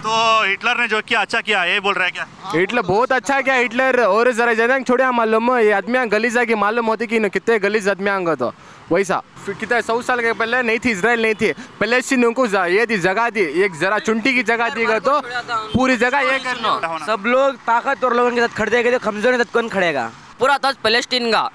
तो हिटलर ने जो किया अच्छा किया ये बोल रहा है क्या? हिटलर बहुत अच्छा क्या हिटलर और जरा जनांग छोड़े मालूम ये आदमियाँ गलीज की मालूम होती कि कितने गलीज आदमियाँ तो वैसा फिर कितना 100 साल के पहले नहीं थी इसराइल नहीं थी पैलेस्टीन उनको ये थी जगह दी एक जरा चुंटी की जगह दी गई तो पूरी जगह ये करना सब लोग ताकत और लोगों के साथ खड़े गए कमजोर के साथ कौन खड़ेगा पूरा था पैलेस्टीन का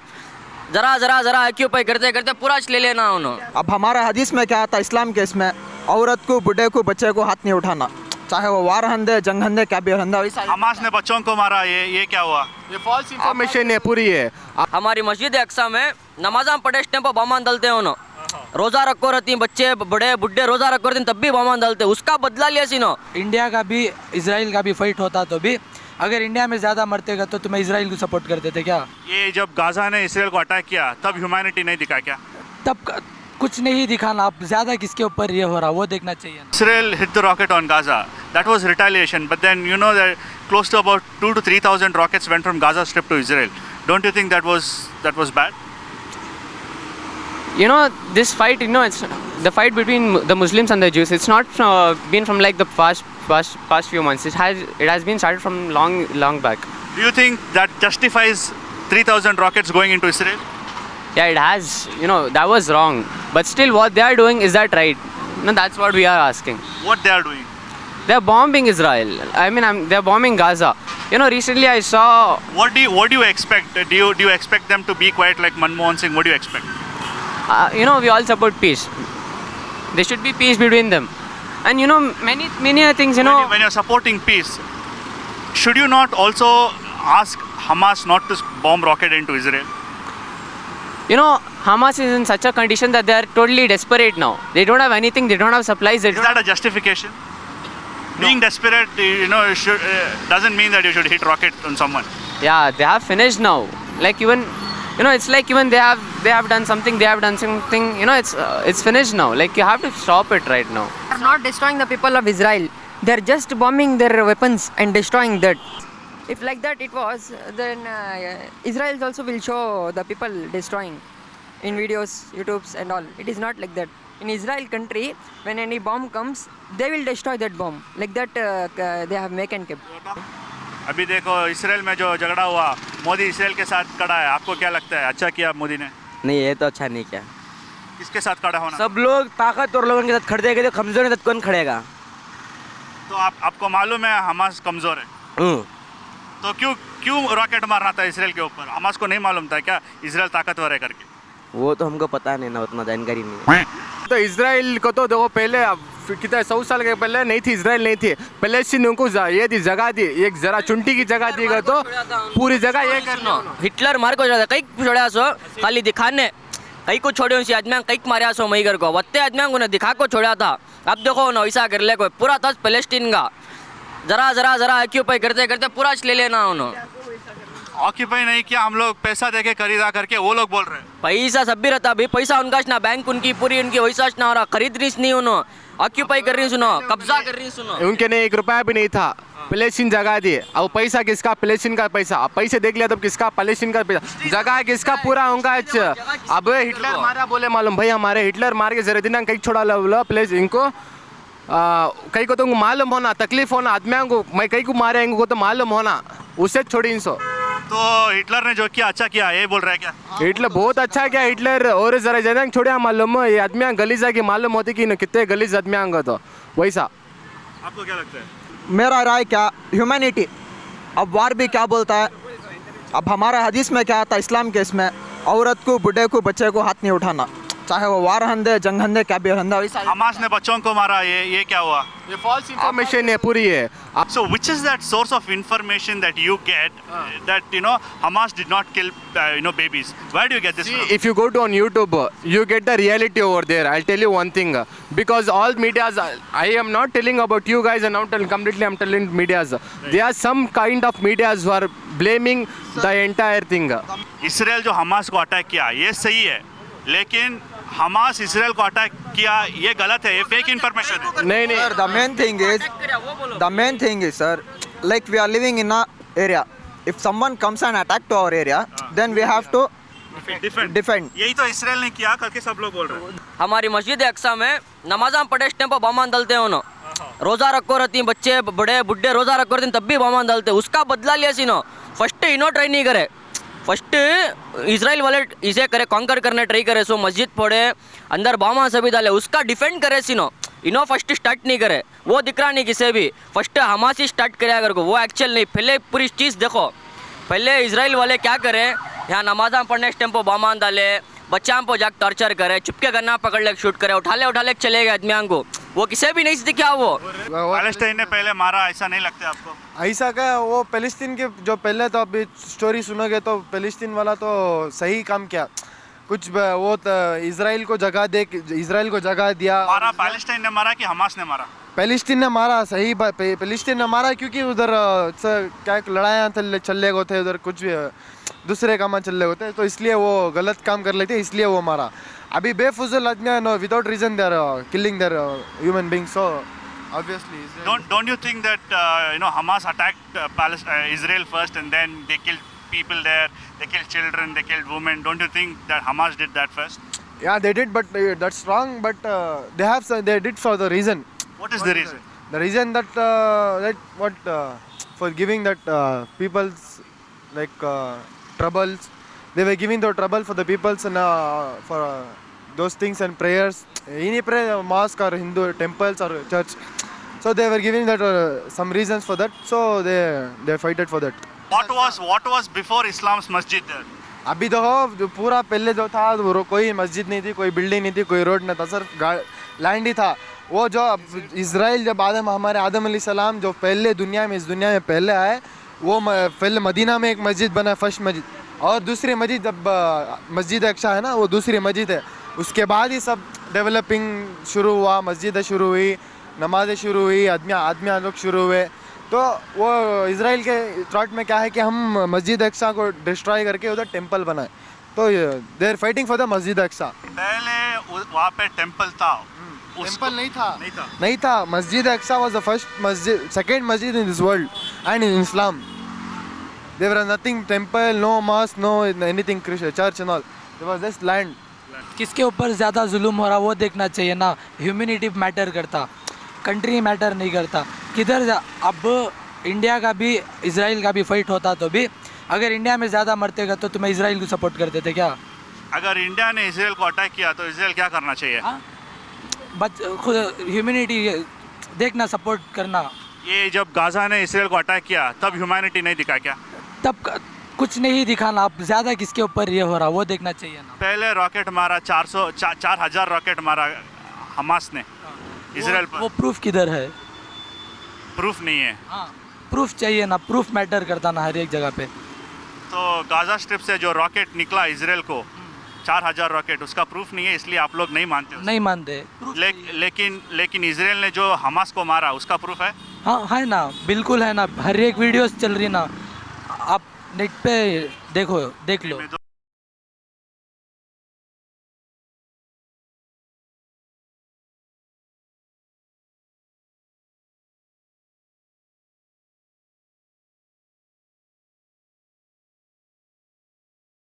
जरा जरा जरा ऑक्यूपाई करते करते पूरा ले लेना उन्होंने। अब हमारा हदीस में क्या आता इस्लाम के इसमें औरत को बूढ़े को बच्चे को हाथ नहीं उठाना चाहे वो वार हंदे जंग हंदे क्या भी हंदा वैसा। हमास ने बच्चों को मारा ये क्या हुआ? ये फॉल्स इंफॉर्मेशन है पूरी है। हमारी मस्जिद अक्सा में नमाजा पढ़े टाइम पर बमान डालते हैं उन्होंने रोजा रखो रहती बच्चे बड़े बुढ़े रोजा रखो रहती तब भी बमान डालते उसका बदला लिया सी नो। इंडिया का भी इजराइल का भी फाइट होता तो भी अगर इंडिया में ज़्यादा मरते गए तो तुम्हें इजराइल को सपोर्ट करते थे क्या? ये जब गाजा ने इसराइल को अटैक किया तब ह्यूमैनिटी नहीं दिखा क्या? तब कुछ नहीं दिखाना आप ज़्यादा किसके ऊपर ये हो रहा वो देखना चाहिए। Israel hit the rocket on Gaza. That was retaliation. But then you know that close to about 2,000 to 3,000 rockets went from Gaza Strip to Israel. Don't you think that was bad? You know, this fight, you know, it's the fight between the Muslims and the Jews. It's not been from like the past few months. It has been started from long back. Do you think that justifies 3,000 rockets going into Israel? Yeah, it has. You know, that was wrong. But still, what they are doing, is that right? No, that's what we are asking. What they are doing? They are bombing Israel. I mean, they are bombing Gaza. You know, recently I saw. What do you expect? Do you expect them to be quiet like Manmohan Singh? What do you expect? You know, we all support peace. There should be peace between them. And you know, many things. You know, when you're supporting peace, should you not also ask Hamas not to bomb rocket into Israel? You know, Hamas is in such a condition that they are totally desperate now. They don't have anything. They don't have supplies. Is that a justification? No. Being desperate, you know, doesn't mean that you should hit rocket on someone. Yeah, they have finished now. Like even, you know, it's like even they have done something. They have done something. You know, it's finished now. Like you have to stop it right now. They are not destroying the people of Israel. They are just bombing their weapons and destroying that. If like that it was, then Israel also will show the people destroying in videos, YouTubes and all. It is not like that. In Israel country, when any bomb comes, they will destroy that bomb. Like that they have make and kept. अभी देखो Israel में जो झगड़ा हुआ Modi Israel के साथ खड़ा है आपको क्या लगता है अच्छा किया मोदी ने? नहीं ये तो अच्छा नहीं किया। किसके साथ खड़ा होना? सब लोग ताकत और लोगों के साथ खड़े गए कमजोर के साथ कौन खड़ेगा? तो आपको मालूम है हमास कमजोर है तो क्यों रॉकेट मारना था इसराइल के ऊपर? हमास को नहीं मालूम था क्या इसराइल ताकतवर है करके? वो तो हमको पता नहीं ना उतना जानकारी नहीं है। तो इसराइल को तो देखो पहले कितना 100 साल के पहले नहीं थी इसराइल नहीं थी पैलेस्टीन उनको ये थी जगह दी एक जरा चुंटी की जगह दी गई तो पूरी जगह ये करना। हिटलर मार को छोड़ा कई छोड़ा सो खाली दिखाने कई को छोड़े उसी आदमी कई मारा सो मई को वत्ते आदमी को दिखा को छोड़ा था। अब देखो ना वैसा कर ले कोई पूरा था पैलेस्टीन का जरा जरा जरा ऑक्यूपाई करते करते पूरा ले लेना उन्होंने। ऑक्यूपाई नहीं किया हम लोग पैसा देके खरीदा करके वो लोग बोल रहे हैं। पैसा सब भी रहता अभी पैसा उनका ना बैंक उनकी पूरी उनकी वैसा ना हो रहा खरीद रही नहीं उन्होंने ऑक्यूपाई कर रही सुनो कब्जा कर रही सुनो उनके ने 1 रुपया भी नहीं था पैलेस्टीन जगह दी अब पैसा किसका पैलेस्टीन का पैसा अब पैसे देख लिया तब किसका पैलेस्टीन का पैसा जगह किसका पूरा उनका। अब हिटलर मारा बोले मालूम भाई हमारे हिटलर मार के जरा दिन कई छोड़ा लो प्लेस इनको कई को तुमको मालूम होना तकलीफ होना आदमियों को मैं कई को मारे इनको तो मालूम होना उससे छोड़ी इनसो। तो हिटलर ने जो किया अच्छा किया ये बोल रहा है क्या? हिटलर बहुत अच्छा किया हिटलर और जरा जनांग छोड़े मालूम ये आदमियाँ गलीज की मालूम होती कि कितने गलीज आदमियाँ तो वैसा। आपको क्या लगता है? मेरा राय क्या ह्यूमैनिटी अब वार भी क्या बोलता है अब हमारा हदीस में क्या आता इस्लाम के इसमें औरत को बूढ़े को बच्चे को हाथ नहीं उठाना चाहे वो वार हंदे जंग हंदे क्या भी हंदा वैसा। हमास ने बच्चों को मारा ये क्या हुआ? ये फॉल्स इंफॉर्मेशन है पूरी है। So which is that source of information that you get that you know Hamas did not kill babies? Where do you get this from? If you go to on YouTube, you get the reality over there. I'll tell you one thing, because all medias, I am not telling about you guys, and I'm telling medias. There are some kind of medias who are blaming the entire thing. Israel जो Hamas को attack किया ये सही है लेकिन Hamas Israel को attack किया ये गलत है ये फेक इन्फॉर्मेशन है। नहीं Sir, the main thing is sir, like we are living in a area. If someone comes and attack to our area, then we have to defend. यही तो इसराइल ने किया करके सब लोग बोल रहे हैं। हमारी मस्जिद अक्सा में नमाजा पढ़े टाइम पर बमान डालते हैं उन्होंने रोज़ा रखो रहती बच्चे बड़े बुढ़े रोज़ा रखो रहती तब भी बम डालते उसका बदला लिया सी नो फर्स्ट इनो ट्राई नहीं करे फर्स्ट इसराइल वाले इसे करे कॉन्कर करने ट्राई करे सो मस्जिद फोड़े अंदर बामा सभी डाले उसका डिफेंड करे सी नो इनो फर्स्ट स्टार्ट नहीं करे वो दिख रहा नहीं किसी भी फर्स्ट हमास ही स्टार्ट करे अगर को वो एक्चुअल नहीं पहले पूरी चीज़ देखो पहले इसराइल वाले क्या करें यहाँ नमाजा पढ़ने टाइम पर बामा डाले बच्चा को जाकर टॉर्चर करे चुपके गन्ना पकड़ ले शूट करे उठा ले चले गए आदमियों को वो किसी भी नहीं दिखा वो पैलेस्टाइन ने पहले मारा ऐसा नहीं लगता आपको? ऐसा क्या वो पैलेस्टीन के जो पहले तो अभी स्टोरी सुनोगे तो पैलेस्टीन वाला तो सही काम किया कुछ वो इसराइल को जगह दिया मारा पैलेस्टाइन ने मारा कि हमास ने मारा? पैलेस्टीन ने मारा सही बात पैलेस्टीन ने मारा क्योंकि उधर क्या लड़ाइयाँ चल रहे थे उधर कुछ भी दूसरे काम चल रहे होते तो इसलिए वो गलत काम कर लेते इसलिए वो मारा अभी बेफुजूल आदमी no without reason they are killing their human being so obviously Don't you think that Hamas attacked Israel first and then they killed people there, they killed children, they killed women? Don't you think that Hamas did that first? yeah they did but that's wrong but they did for the reason What is the reason? the reason that for giving that people's like troubles they were giving the trouble for the peoples and for those things and prayers any prayer mosque or Hindu temples or church so they were giving that some reasons for that so they fighted for that What was before Islam's masjid there? अभी देखो जो पूरा पहले जो था वो कोई मस्जिद नहीं थी कोई बिल्डिंग नहीं थी कोई रोड नहीं था सिर्फ लैंड ही था वो जो इसराइल जब हमारे आदम अलैहिस्सलाम जो पहले इस दुनिया में पहले आए वो पहले मदीना में एक मस्जिद बना फर्स्ट मस्जिद और दूसरी मस्जिद जब मस्जिद अक्सा है ना वो दूसरी मस्जिद है उसके बाद ही सब डेवलपिंग शुरू हुआ मस्जिदें शुरू हुई नमाजें शुरू हुई आदमी लोग शुरू हुए तो वो इसराइल के थॉट में क्या है कि हम मस्जिद अक्सा को डिस्ट्रॉय करके उधर टेंपल बनाए तो they are fighting for the मस्जिद अक्सा पहले वहाँ पे टेंपल था टेंपल नहीं था मस्जिद अक्सा वाज द फर्स्ट मस्जिद सेकंड मस्जिद in this world and in Islam there was nothing temple no mosque no anything church and all there was just land किसके ऊपर ज़्यादा जुल्म हो रहा वो देखना चाहिए ना ह्यूमैनिटी मैटर करता कंट्री मैटर नहीं करता किधर अब इंडिया का भी इसराइल का भी फाइट होता तो भी अगर इंडिया में ज़्यादा मरते गए तो तुम्हें इसराइल को सपोर्ट करते थे क्या? अगर इंडिया ने इसराइल को अटैक किया तो इसराइल क्या करना चाहिए? बच खुद ह्यूमैनिटी देखना सपोर्ट करना ये जब गाजा ने इसराइल को अटैक किया तब ह्यूमैनिटी नहीं दिखा क्या? तब कुछ नहीं दिखाना अब ज़्यादा किसके ऊपर ये हो रहा वो देखना चाहिए ना पहले रॉकेट मारा 4,000 रॉकेट मारा हमास ने इसराइल पर वो प्रूफ किधर है? प्रूफ नहीं है प्रूफ चाहिए ना प्रूफ मैटर करता ना हर एक जगह पे तो गाजा स्ट्रिप से जो रॉकेट निकला इसराइल को 4,000 रॉकेट उसका प्रूफ नहीं है इसलिए आप लोग नहीं मानते हो? नहीं मानते लेकिन इसराइल ने जो हमास को मारा उसका प्रूफ है? हाँ है ना बिल्कुल है ना हर एक वीडियोस चल रही ना आप नेट पे देख लो